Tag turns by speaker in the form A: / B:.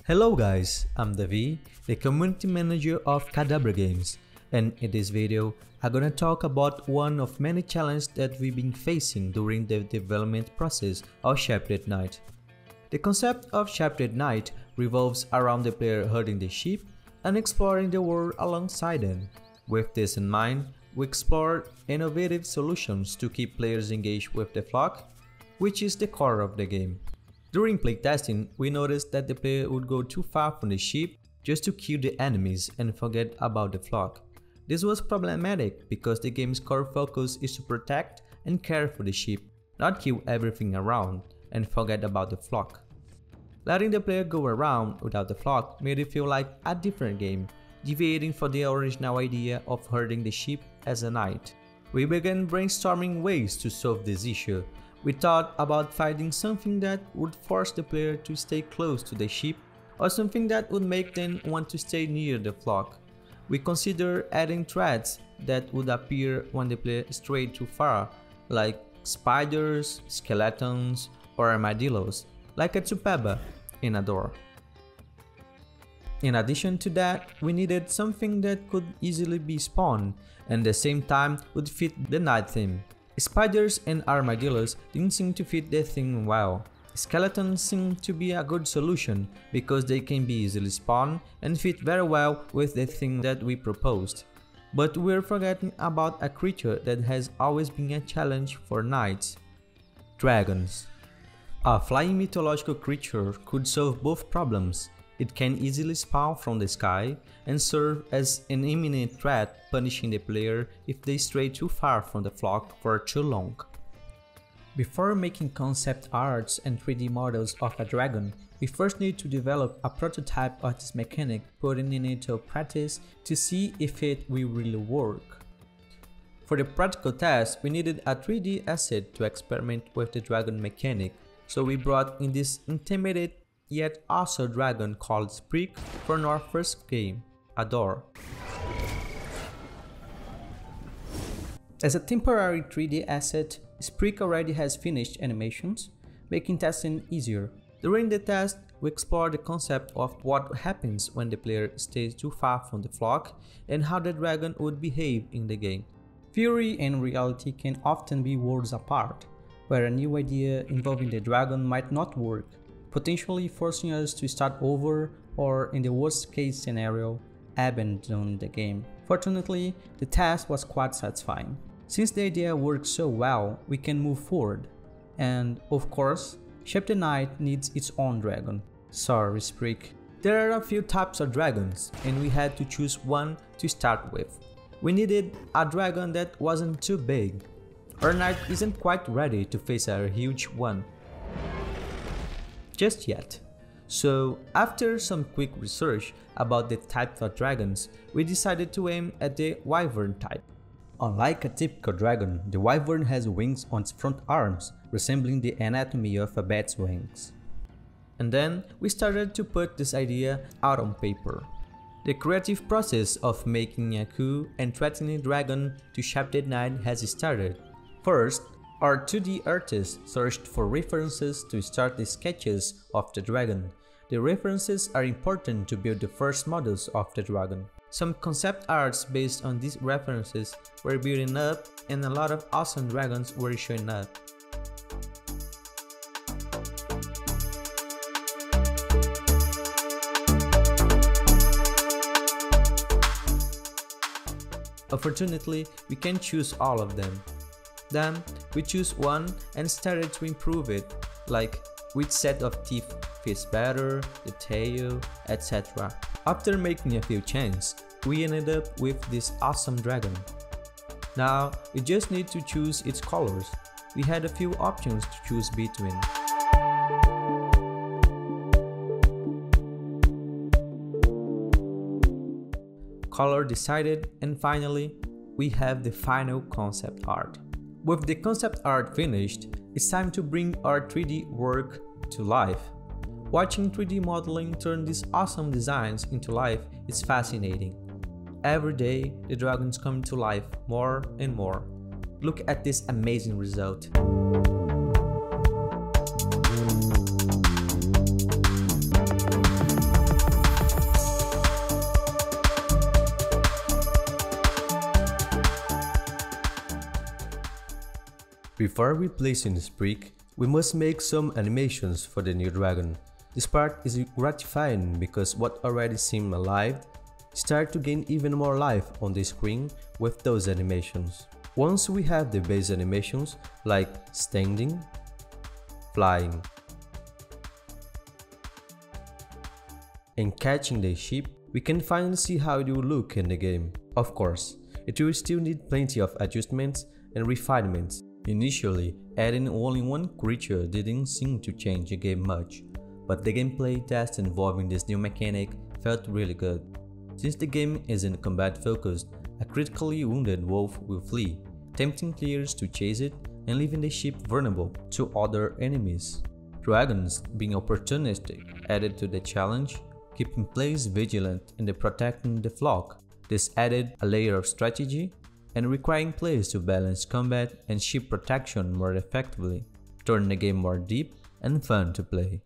A: Hello guys, I'm Davi, the community manager of Cadabra games, and in this video I'm gonna talk about one of many challenges that we've been facing during the development process of Shepherded Knight. The concept of Shepherded Knight revolves around the player herding the sheep and exploring the world alongside them. With this in mind, we explored innovative solutions to keep players engaged with the flock, which is the core of the game. During playtesting, we noticed that the player would go too far from the sheep just to kill the enemies and forget about the flock. This was problematic because the game's core focus is to protect and care for the sheep, not kill everything around and forget about the flock. Letting the player go around without the flock made it feel like a different game, deviating from the original idea of herding the sheep as a knight. We began brainstorming ways to solve this issue. We thought about finding something that would force the player to stay close to the sheep or something that would make them want to stay near the flock. We considered adding threats that would appear when the player strayed too far, like spiders, skeletons, or armadillos, like a Cadabra in a door. In addition to that, we needed something that could easily be spawned and at the same time would fit the night theme. Spiders and armadillos didn't seem to fit the theme well. Skeletons seem to be a good solution because they can be easily spawned and fit very well with the theme that we proposed. But we're forgetting about a creature that has always been a challenge for knights: dragons. A flying mythological creature could solve both problems. It can easily spawn from the sky and serve as an imminent threat, punishing the player if they stray too far from the flock for too long. Before making concept arts and 3D models of a dragon, we first need to develop a prototype of this mechanic, putting it into practice to see if it will really work. For the practical test, we needed a 3D asset to experiment with the dragon mechanic, so we brought in this intimidating yet also dragon called Spreek from our first game, a door. As a temporary 3D asset, Spreek already has finished animations, making testing easier. During the test, we explored the concept of what happens when the player stays too far from the flock and how the dragon would behave in the game. Theory and reality can often be worlds apart, where a new idea involving the dragon might not work, potentially forcing us to start over or, in the worst case scenario, abandon the game. Fortunately, the task was quite satisfying. Since the idea worked so well, we can move forward. And, of course, Shepherded Knight needs its own dragon. Sorry, Spreek. There are a few types of dragons, and we had to choose one to start with. We needed a dragon that wasn't too big. Our knight isn't quite ready to face a huge one just yet. So, after some quick research about the types of dragons, we decided to aim at the wyvern type. Unlike a typical dragon, the wyvern has wings on its front arms, resembling the anatomy of a bat's wings. And then, we started to put this idea out on paper. The creative process of making a cool and threatening dragon to Shepherded Knight has started. First, our 2D artist searched for references to start the sketches of the dragon. The references are important to build the first models of the dragon. Some concept arts based on these references were building up and a lot of awesome dragons were showing up. Unfortunately, we can't choose all of them. Then, we choose one and started to improve it, like which set of teeth fits better, the tail, etc. After making a few changes, we ended up with this awesome dragon. Now, we just need to choose its colors. We had a few options to choose between. Color decided, and finally, we have the final concept art. With the concept art finished, it's time to bring our 3D work to life. Watching 3D modeling turn these awesome designs into life is fascinating. Every day, the dragons come to life more and more. Look at this amazing result. Before replacing the sprig, we must make some animations for the new dragon. This part is gratifying because what already seemed alive start to gain even more life on the screen with those animations. Once we have the base animations like standing, flying, and catching the ship, we can finally see how it will look in the game. Of course, it will still need plenty of adjustments and refinements. Initially, adding only one creature didn't seem to change the game much, but the gameplay test involving this new mechanic felt really good. Since the game isn't combat focused, a critically wounded wolf will flee, tempting players to chase it and leaving the ship vulnerable to other enemies. Dragons, being opportunistic, added to the challenge, keeping players vigilant and protecting the flock. This added a layer of strategy and requiring players to balance combat and ship protection more effectively, turning the game more deep and fun to play.